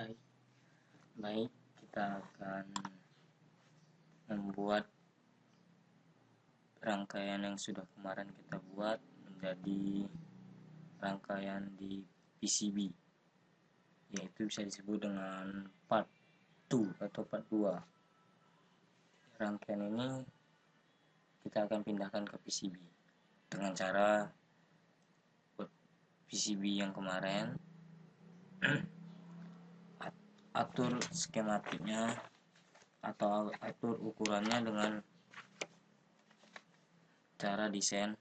Hai, baik, kita akan membuat rangkaian yang sudah kemarin kita buat menjadi rangkaian di PCB, yaitu bisa disebut dengan part 2 atau part 2. Rangkaian ini kita akan pindahkan ke PCB dengan cara buat PCB yang kemarin, atur skematiknya atau atur ukurannya dengan cara desain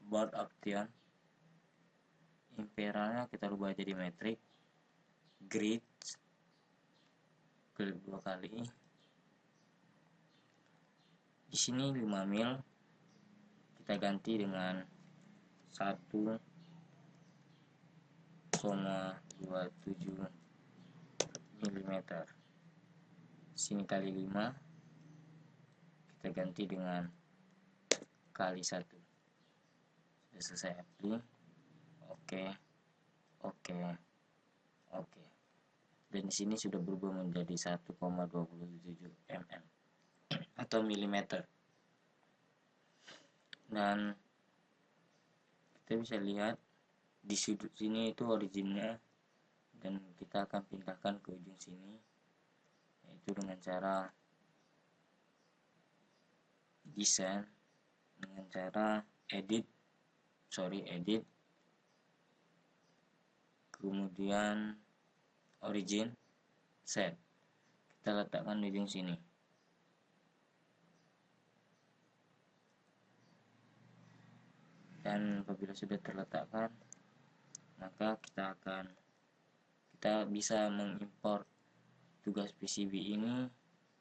board option. Imperialnya kita rubah jadi metrik, grid, klik 2 kali. Di sini 5 mil kita ganti dengan 1,27 mm. Sini kali 5 kita ganti dengan kali 1. Sudah selesai apply. Oke. Dan di sini sudah berubah menjadi 1,27 mm atau milimeter. Dan kita bisa lihat di sudut sini itu originnya, dan kita akan pindahkan ke ujung sini, yaitu dengan cara desain, dengan cara edit, kemudian origin, set. Kita letakkan di ujung sini. Dan apabila sudah terletakkan, maka kita bisa mengimport tugas PCB ini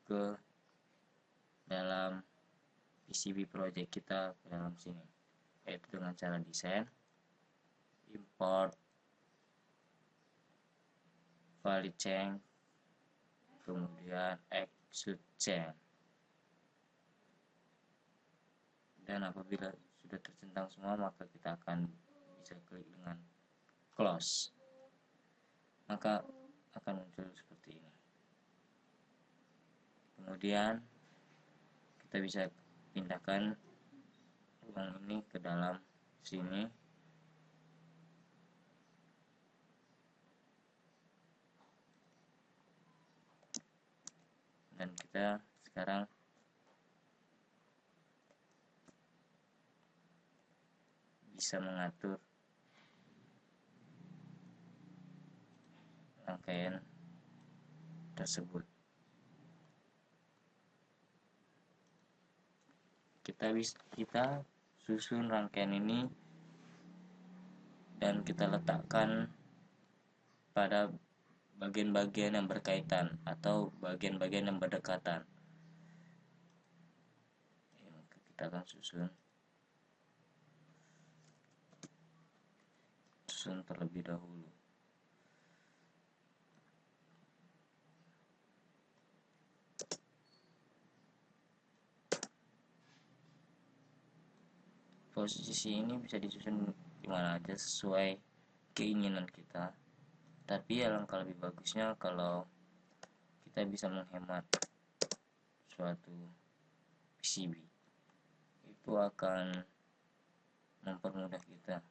ke dalam PCB project kita ke dalam sini, yaitu dengan cara desain, import, valid chain, kemudian execute chain. Dan apabila sudah tercentang semua, maka kita akan bisa klik dengan close, maka akan muncul seperti ini. Kemudian kita bisa pindahkan ruang ini ke dalam sini, dan kita sekarang bisa mengatur rangkaian tersebut. Kita susun rangkaian ini dan kita letakkan pada bagian-bagian yang berkaitan atau bagian-bagian yang berdekatan. Kita akan susun terlebih dahulu. Posisi ini bisa disusun dimana aja sesuai keinginan kita, tapi alangkah lebih bagusnya kalau kita bisa menghemat suatu PCB. Itu akan mempermudah kita.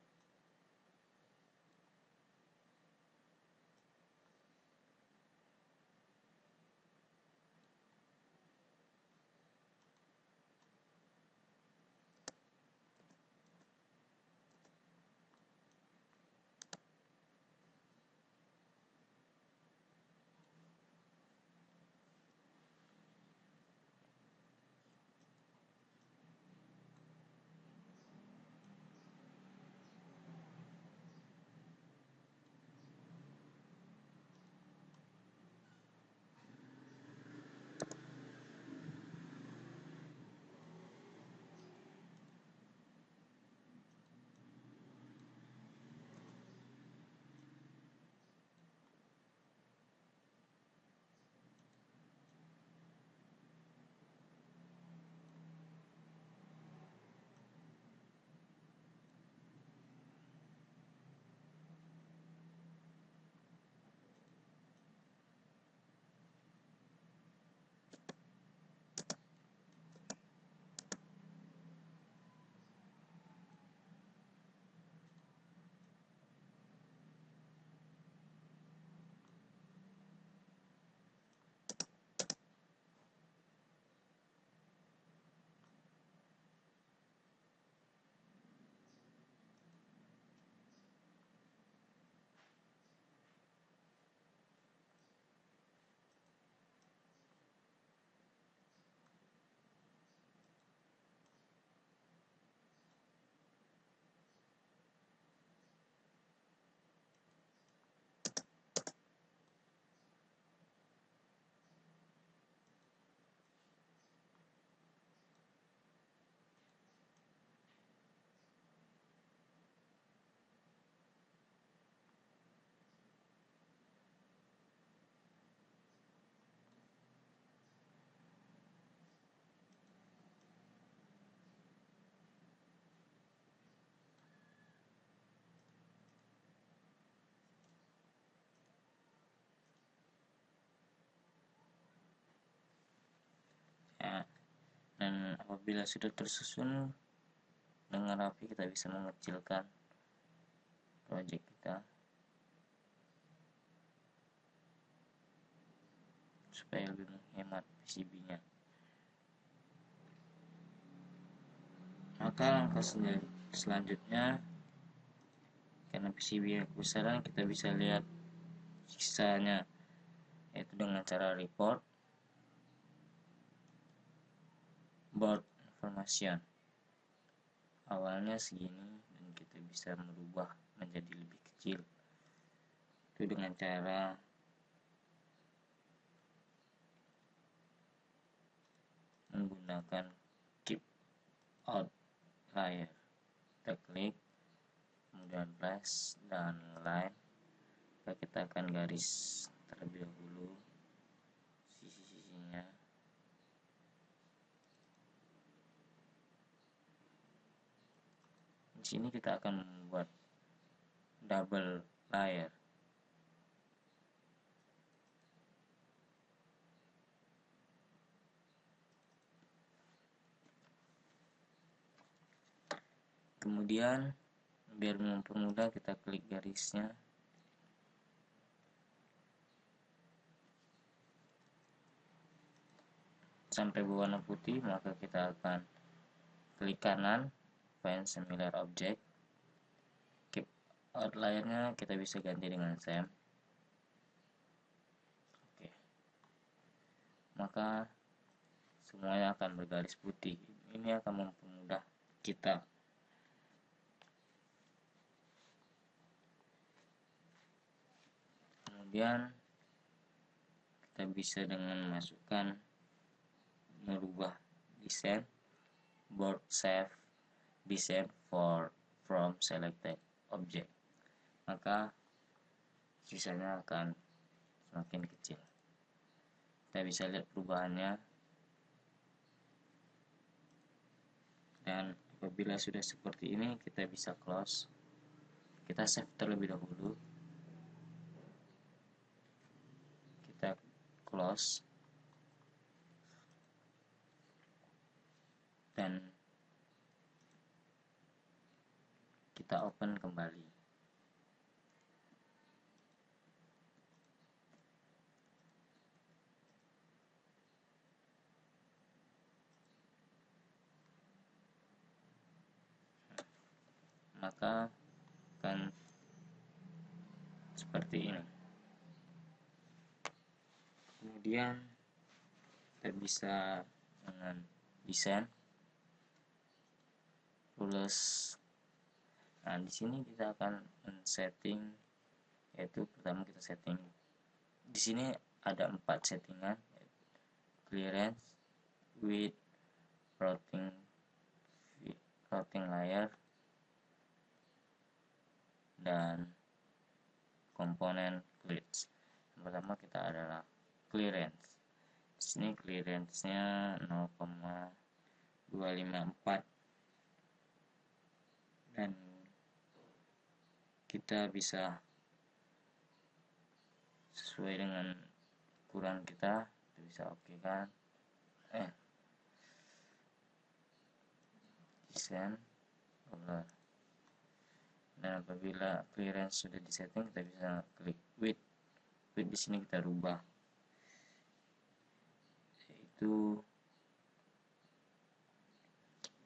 Dan apabila sudah tersusun dengan rapi, kita bisa mengecilkan project kita supaya lebih menghemat PCB-nya. Maka langkah selanjutnya, karena PCB kebesaran, kita bisa lihat sisanya, yaitu dengan cara report board information. Awalnya segini dan kita bisa merubah menjadi lebih kecil, itu dengan cara menggunakan keep outlier. Kita klik, kemudian plus dan line. Kita akan garis terlebih dahulu sisi-sisinya. Di sini kita akan membuat double layer. Kemudian biar mempermudah, kita klik garisnya. Sampai berwarna putih, maka kita akan klik kanan, find similar object. Keep outlier-nya kita bisa ganti dengan same. Oke. Maka semuanya akan bergaris putih. Ini akan mempermudah kita. Kemudian kita bisa dengan merubah desain board save design from selected object, maka sisanya akan semakin kecil. Kita bisa lihat perubahannya, dan apabila sudah seperti ini kita bisa close. Kita save terlebih dahulu, kita close dan kita open kembali. Maka akan seperti ini. Kemudian kita bisa dengan desain rules. Nah, di sini kita akan setting, yaitu pertama kita setting. Di sini ada 4 settingan: clearance, width, routing layer, dan komponen glitch. Yang pertama kita adalah clearance. Di sini clearance-nya 0,254 dan kita bisa sesuai dengan ukuran kita bisa oke kan. Desain dan apabila clearance sudah disetting, kita bisa klik width di sini kita rubah, yaitu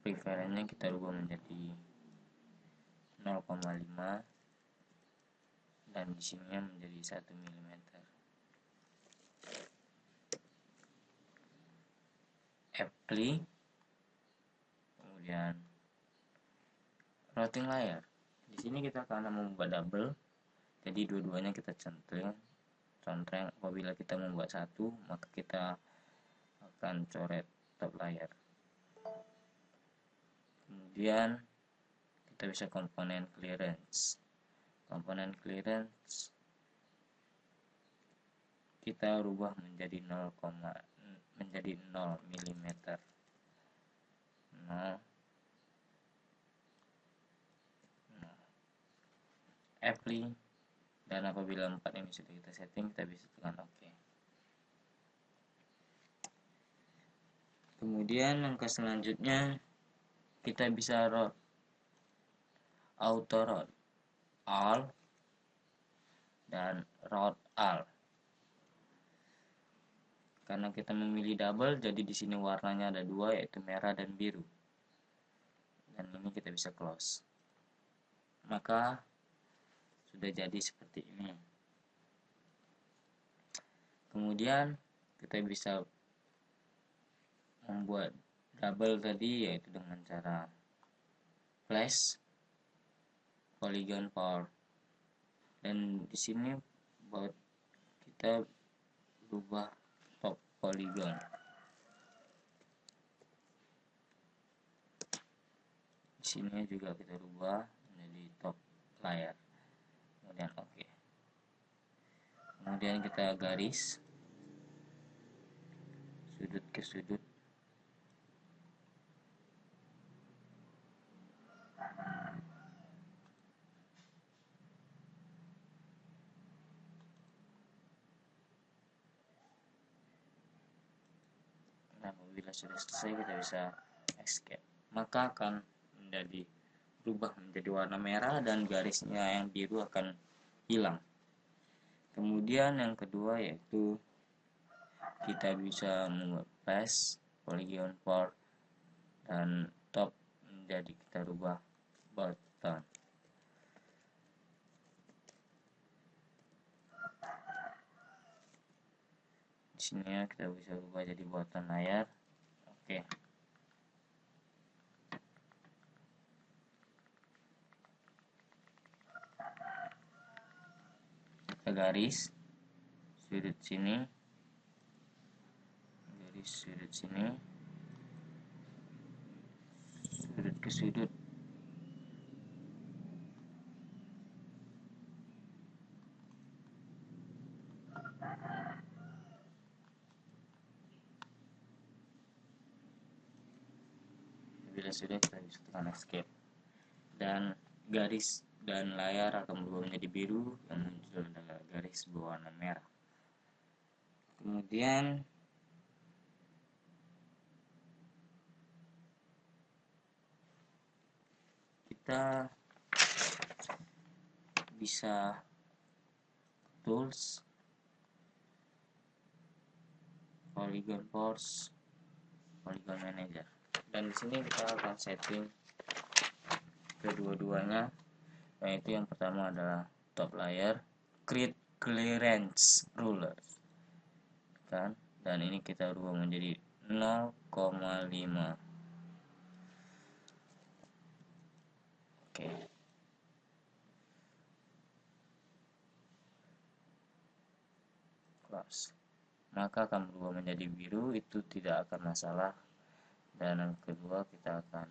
preferensinya kita rubah menjadi 0,5 dan di sini menjadi 1 mm. Apply, kemudian routing layer. Di sini kita akan membuat double, jadi dua-duanya kita centreng. Apabila kita membuat satu, maka kita akan coret top layer. Kemudian kita bisa komponen clearance. Komponen clearance kita rubah menjadi 0 mm. 0. Apply, dan apabila 4 ini sudah kita setting, kita bisa tekan OK. Kemudian langkah selanjutnya kita bisa auto route all dan route all. Karena kita memilih double, jadi di sini warnanya ada dua, yaitu merah dan biru. Dan ini kita bisa close. Maka sudah jadi seperti ini. Kemudian kita bisa membuat double tadi, yaitu dengan cara flash, polygon power. Dan di sini buat kita berubah top polygon. Di sini juga kita rubah menjadi top layer. Kemudian oke. Kemudian kita garis sudut ke sudut. Nah, apabila sudah selesai kita bisa escape. Maka akan berubah menjadi warna merah dan garisnya yang biru akan hilang. Kemudian yang kedua yaitu kita bisa membuat flash, polygon port, dan top menjadi kita rubah button. Di sini kita bisa rubah jadi button layar. Oke. Kita garis sudut sini, garis sudut sini, sudut ke sudut. Bila sudah kita bisa tekan escape dan garis dan layar akan berubah menjadi biru yang muncul adalah garis berwarna merah. Kemudian kita bisa tools, polygon force, polygon manager, dan di sini kita akan setting kedua-duanya, yaitu yang pertama adalah top layer create clearance ruler kan, dan ini kita rubah menjadi 0,5. Oke. Close. Maka akan berubah menjadi biru, itu tidak akan masalah. Dan yang kedua kita akan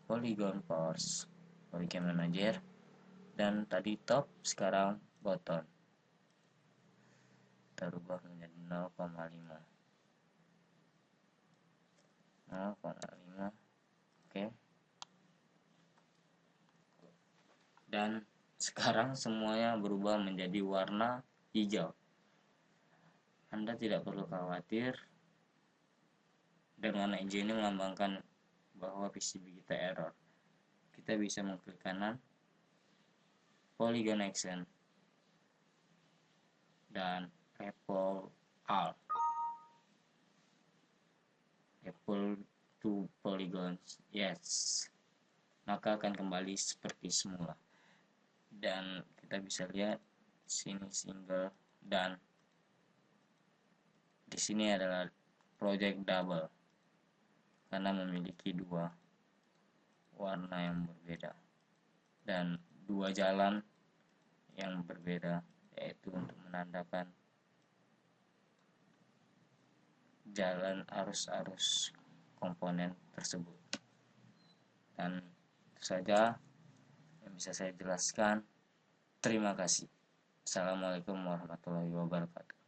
polygon force, polygon manager, dan tadi top, sekarang bottom kita rubah menjadi 0,5. Oke. Dan sekarang semuanya berubah menjadi warna hijau. Anda tidak perlu khawatir dengan hijau ini melambangkan bahwa PCB kita error. Kita bisa mengklik kanan, polygon action, dan apple alt, apple to polygons, yes, maka akan kembali seperti semula. Dan kita bisa lihat sini single, dan di sini adalah project double karena memiliki dua warna yang berbeda dan dua jalan yang berbeda, yaitu untuk menandakan jalan arus-arus komponen tersebut. Dan itu saja yang bisa saya jelaskan. Terima kasih. Assalamualaikum warahmatullahi wabarakatuh.